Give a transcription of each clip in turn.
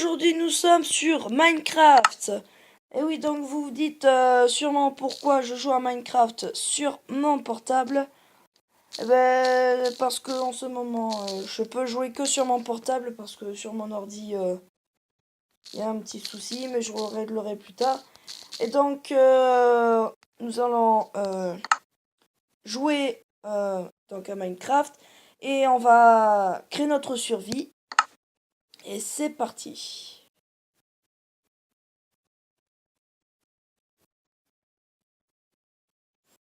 aujourd'hui nous sommes sur Minecraft. Et oui, donc vous vous dites sûrement pourquoi je joue à Minecraft sur mon portable. Eh ben, parce que en ce moment, je peux jouer que sur mon portable parce que sur mon ordi, il y a un petit souci, mais je le réglerai plus tard. Et donc, nous allons jouer donc à Minecraft et on va créer notre survie. Et c'est parti.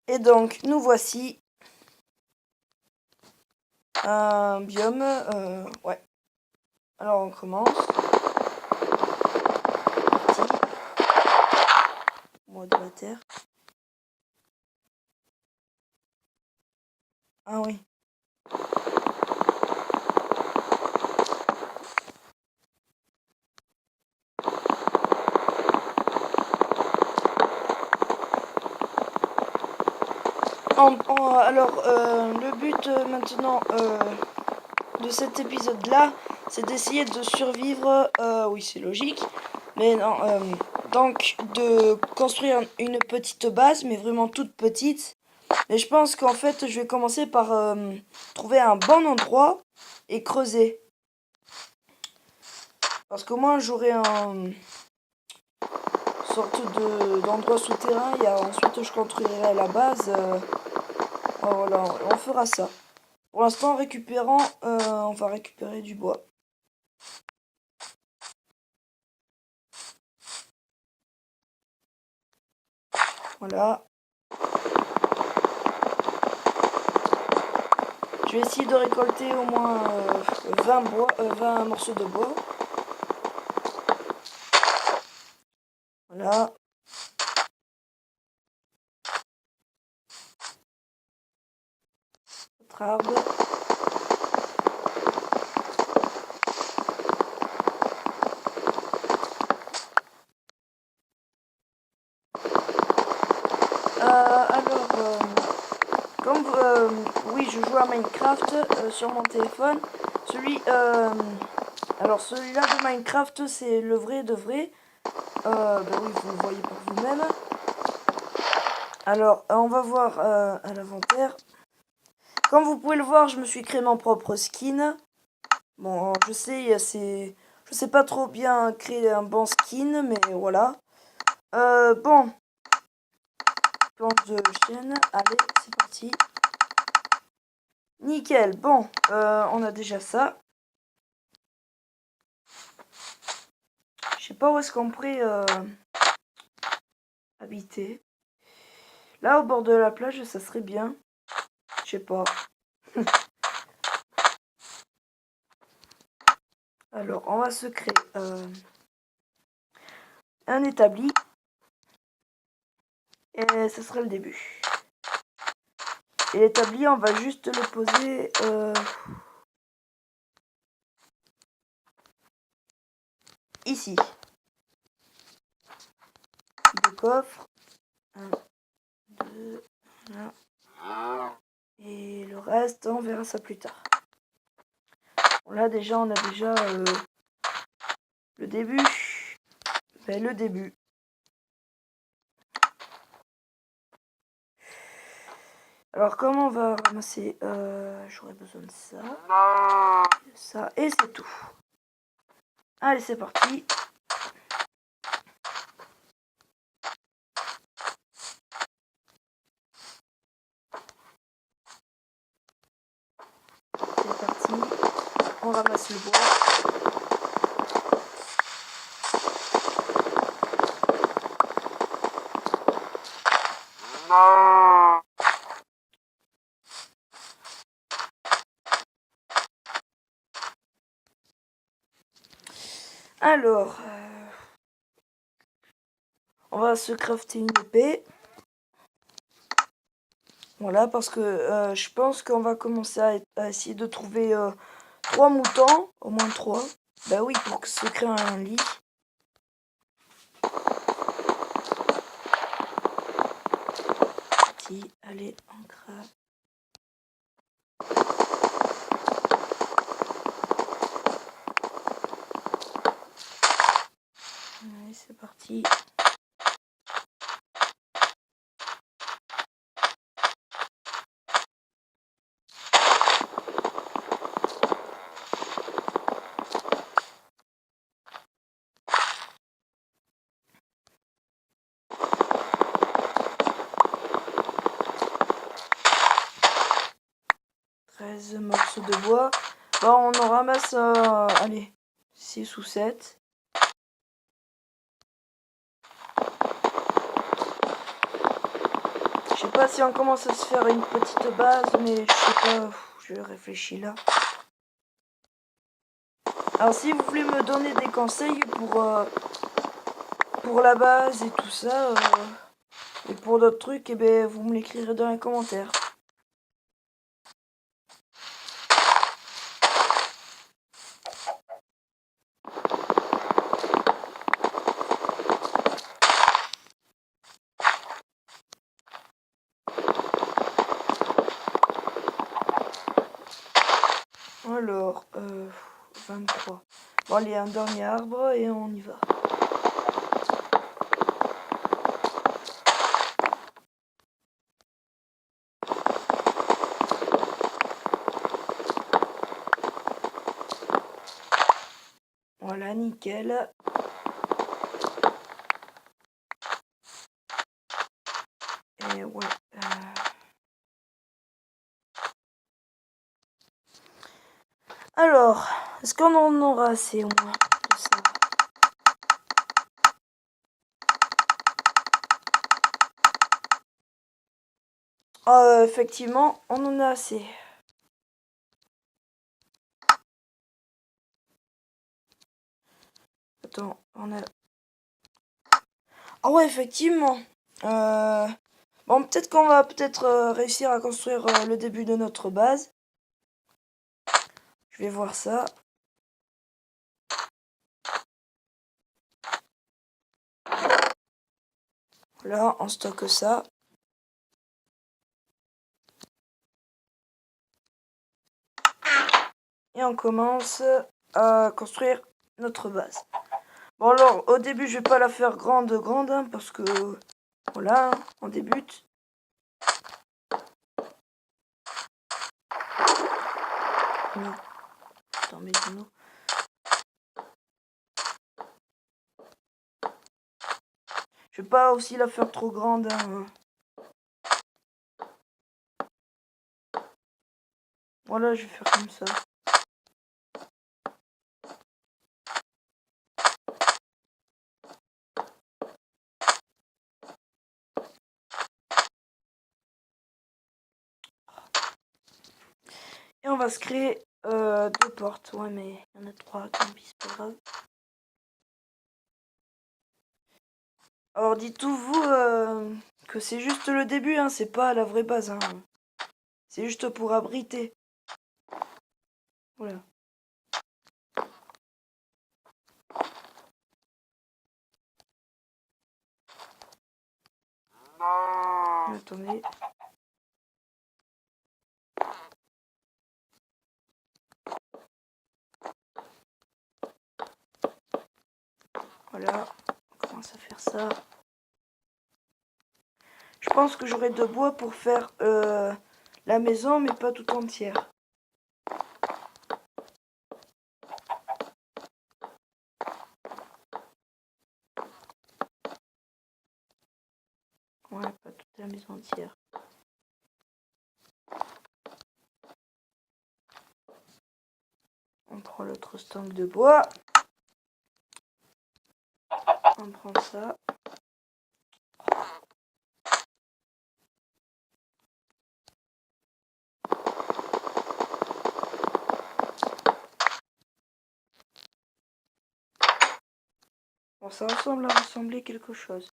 Et donc, nous voici un biome. Ouais. Alors, on commence. Parti. Moi de la terre. Ah oui. Alors, le but maintenant de cet épisode-là, c'est d'essayer de survivre. Oui, c'est logique. Mais non, donc de construire une petite base, mais vraiment toute petite. Et je pense qu'en fait, je vais commencer par trouver un bon endroit et creuser. Parce qu'au moins, j'aurai un sorte d'endroit souterrain. Et ensuite, je construirai la base. Voilà, on fera ça. Pour l'instant, en récupérant, on va récupérer du bois. Voilà. Je vais essayer de récolter au moins 20 morceaux de bois. Voilà. Autre arbre. Comme oui, je joue à Minecraft sur mon téléphone. Alors celui-là de Minecraft, c'est le vrai de vrai. Ben oui, vous le voyez par vous-même. Alors, on va voir à l'inventaire. Comme vous pouvez le voir, je me suis créé mon propre skin. Bon, je sais pas trop bien créer un bon skin, mais voilà. Bon. Planche de chêne. Allez, c'est parti. Nickel. Bon, on a déjà ça. Je sais pas où est-ce qu'on pourrait habiter. Là, au bord de la plage, ça serait bien. Je sais pas. Alors, on va se créer un établi. Et ce sera le début. Et l'établi, on va juste le poser ici. Deux coffres. 1, 2, là. Et le reste, on verra ça plus tard. Bon, là, déjà, on a déjà le début. Ben, le début. Alors, comment on va ramasser j'aurais besoin de ça. Ça, et c'est tout. Allez, c'est parti. C'est parti. On ramasse le bois. Alors, on va se crafter une épée. Voilà, parce que je pense qu'on va commencer à essayer de trouver 3 moutons, au moins 3. Bah oui, pour se créer un lit. Parti, allez, on craft. 15 morceaux de bois. Bon, on en ramasse, allez, 6 ou 7. Je sais pas si on commence à se faire une petite base, mais je sais pas, je réfléchis là. Alors si vous voulez me donner des conseils pour la base et tout ça, et pour d'autres trucs, eh ben, vous me l'écrirez dans les commentaires. Alors, 23. Bon, allez, un dernier arbre et on y va. Voilà, nickel. Et ouais. Alors, est-ce qu'on en aura assez au moins de ça? Effectivement, on en a assez. Attends, on a... Ah ouais, effectivement. Bon, peut-être qu'on va réussir à construire le début de notre base. Je vais voir ça. Là, on stocke ça. Et on commence à construire notre base. Bon alors, au début, je vais pas la faire grande, hein, parce que, voilà, on débute. Non. Attends, mais non. Je vais pas aussi la faire trop grande, hein. Voilà, je vais faire comme ça. Et on va se créer 2 portes. Ouais, mais il y en a 3, tant pis, c'est pas grave. Alors dites-vous que c'est juste le début, hein, c'est pas la vraie base. Hein. C'est juste pour abriter. Voilà. Attendez. Voilà, on commence à faire ça. Je pense que j'aurai de bois pour faire la maison, mais pas tout entière. Ouais, pas toute la maison entière. On prend l'autre stank de bois. On prend ça. Bon, ça ressemble à ressembler quelque chose.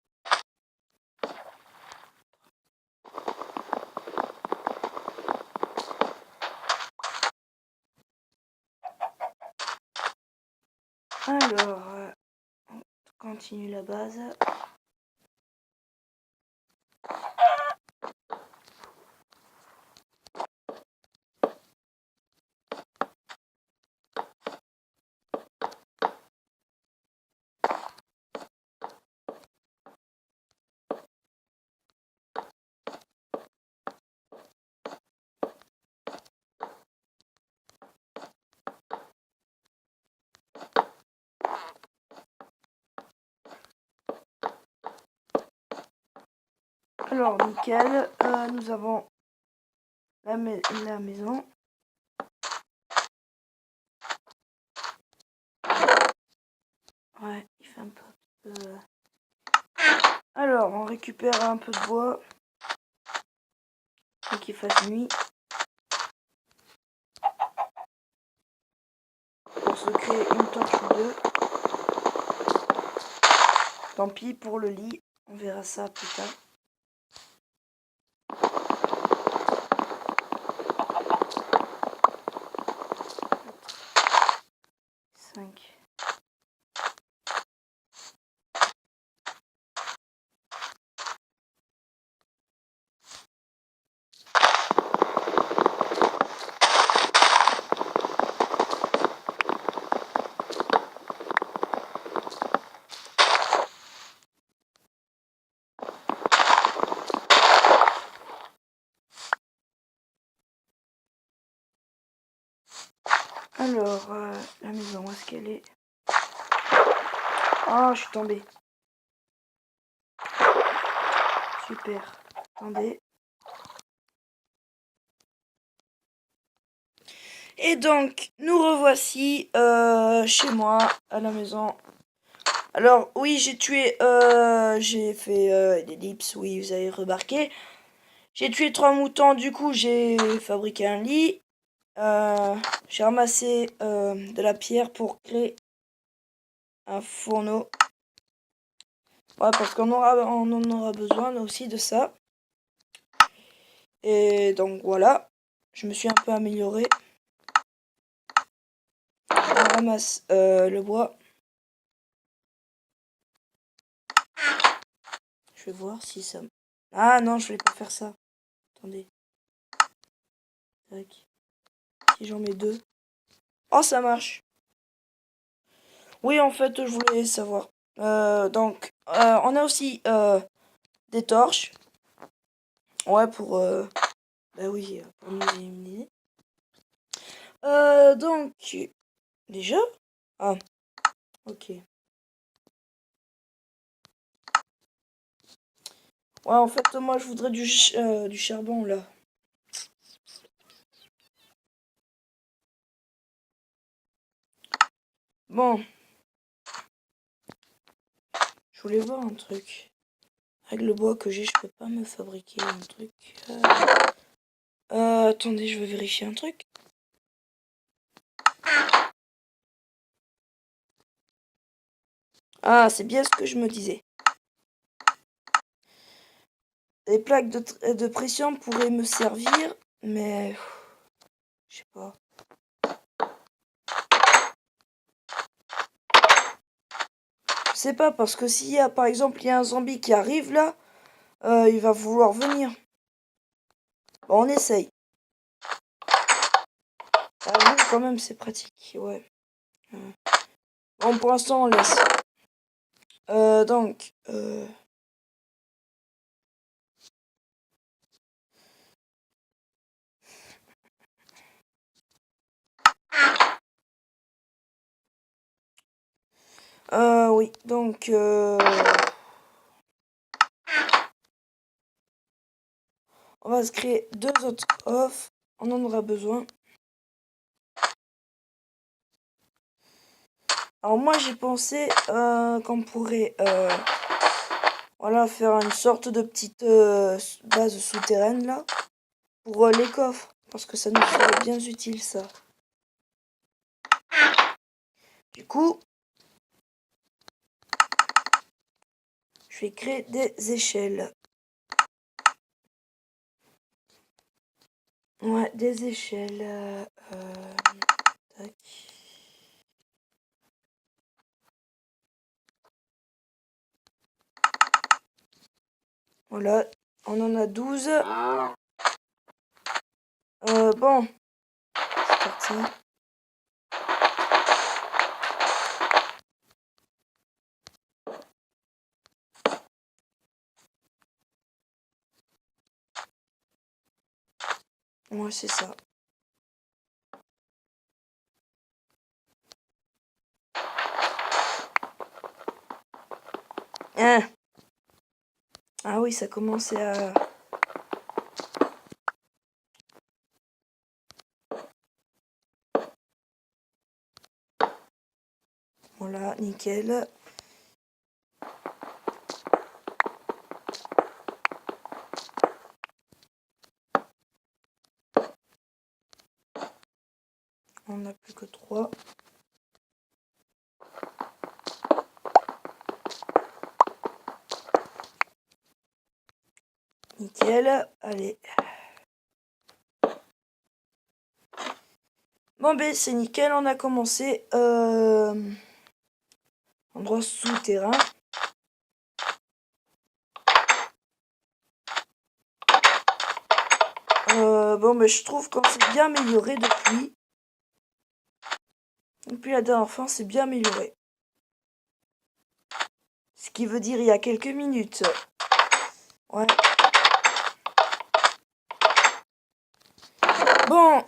Alors, on continue la base. Alors, nickel. Nous avons la maison. récupère un peu de bois. Pour qu'il fasse nuit. Pour se créer une torche ou deux. Tant pis pour le lit. On verra ça plus tard. 5. Alors, la maison, où est-ce qu'elle est? Ah, je suis tombée. Super. Attendez. Et donc, nous revoici chez moi, à la maison. Alors, oui, j'ai fait des dips, oui, vous avez remarqué. J'ai tué 3 moutons, du coup, j'ai fabriqué un lit. J'ai ramassé de la pierre pour créer un fourneau. Ouais, parce on en aura besoin aussi de ça. Et donc voilà, je me suis un peu amélioré. On ramasse le bois. Je vais voir si ça... Ah non, je voulais pas faire ça. Attendez. Tac. Si j'en mets 2. Oh, ça marche. Oui, en fait, je voulais savoir. Donc, on a aussi des torches. Ouais, pour... bah oui, pour nous éliminer. Donc... Déjà? Ah, ok. Ouais, en fait, moi, je voudrais du charbon, là. Bon. Je voulais voir un truc. Avec le bois que j'ai, je peux pas me fabriquer un truc. Attendez, je vais vérifier un truc. Ah, c'est bien ce que je me disais. Les plaques de pression pourraient me servir, mais... Je sais pas. Je sais pas, parce que s'il y a, par exemple, il y a un zombie qui arrive là, il va vouloir venir. Bon, on essaye. Ah oui, quand même, c'est pratique, ouais. Bon, pour l'instant, on laisse. Donc... oui, donc... On va se créer 2 autres off. On en aura besoin. Alors moi j'ai pensé qu'on pourrait voilà, faire une sorte de petite base souterraine là. Pour les coffres. Parce que ça nous serait bien utile ça. Du coup, je vais créer des échelles. Ouais, des échelles. Tac. Voilà, on en a 12. Bon, c'est parti. Ouais, c'est ça. Hein. Ah oui, ça commençait à... Voilà, nickel. On n'a plus que 3. Nickel. Allez. Bon ben c'est nickel, on a commencé. Endroit souterrain. Bon ben je trouve qu'on s'est bien amélioré depuis. Depuis la dernière fois, on s'est bien amélioré. Ce qui veut dire il y a quelques minutes. Ouais. Bon,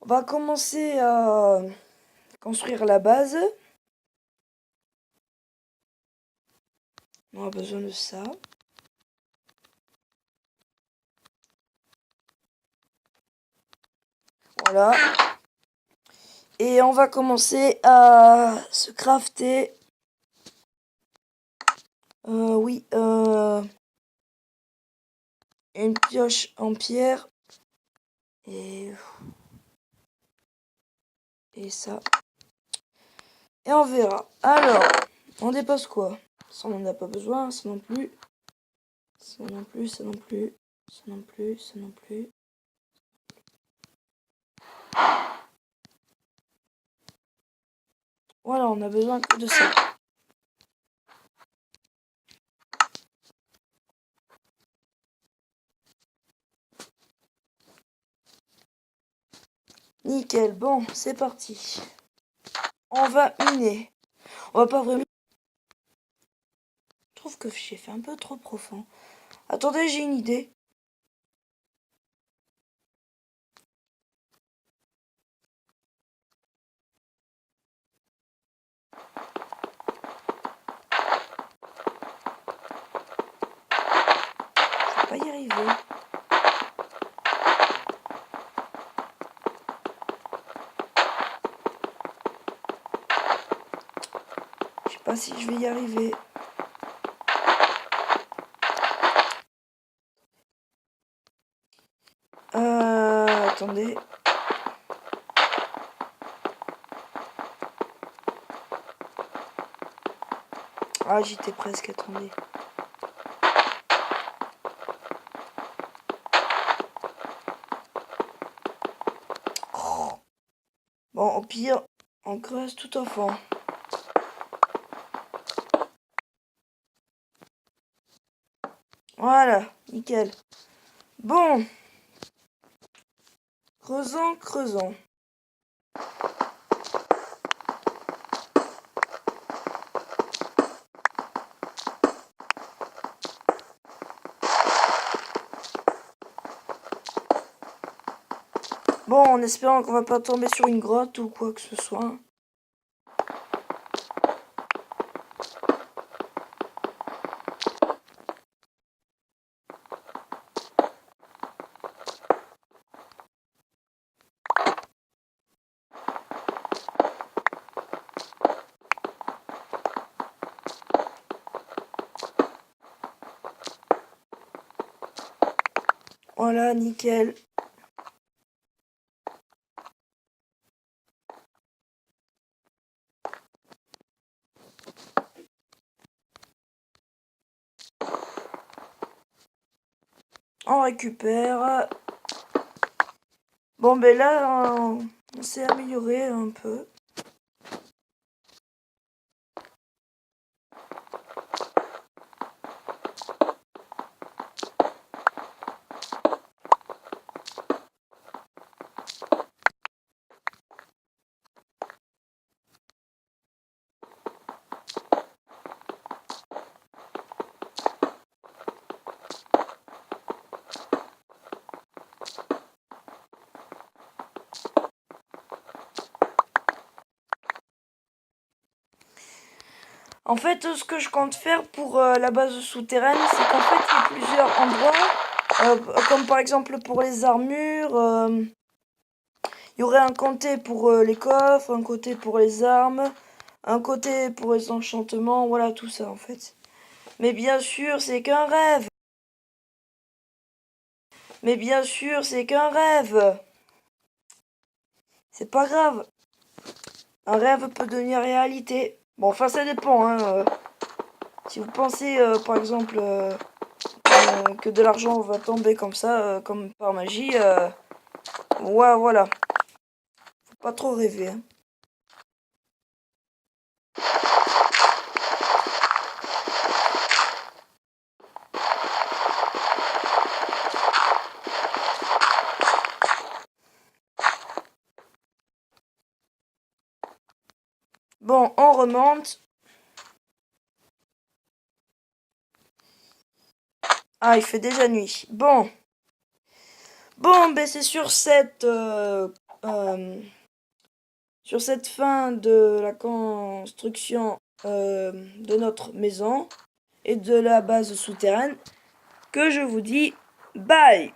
on va commencer à construire la base. On a besoin de ça. Voilà. Et on va commencer à se crafter. Oui, une pioche en pierre. Et ça. Et on verra. Alors, on dépose quoi? Ça, on n'en a pas besoin. Ça non plus. Ça non plus, ça non plus. Ça non plus, ça non plus. Voilà, on a besoin que de ça. Nickel, bon, c'est parti. On va miner. On va pas vraiment... Je trouve que j'ai fait un peu trop profond. Attendez, j'ai une idée. Je vais pas y arriver. Je sais pas si je vais y arriver. Attendez. Ah, j'étais presque, attendez. Oh. Bon, au pire, on creuse tout au fond. Voilà, nickel. Bon. Creusons, creusons. Bon, en espérant qu'on va pas tomber sur une grotte ou quoi que ce soit. Voilà, nickel. On récupère. Bon, ben là, on s'est amélioré un peu. En fait, ce que je compte faire pour la base souterraine, c'est qu'en fait, il y a plusieurs endroits. Comme par exemple pour les armures. Il y aurait un côté pour les coffres, un côté pour les armes, un côté pour les enchantements. Voilà, tout ça en fait. Mais bien sûr, c'est qu'un rêve. Mais bien sûr, c'est qu'un rêve. C'est pas grave. Un rêve peut devenir réalité. Bon, enfin, ça dépend, hein. Si vous pensez, par exemple, que de l'argent va tomber comme ça, comme par magie, ouais, voilà. Faut pas trop rêver, hein. Bon, on remonte. Ah, il fait déjà nuit. Bon. Bon, ben c'est sur cette fin de la construction de notre maison et de la base souterraine que je vous dis bye.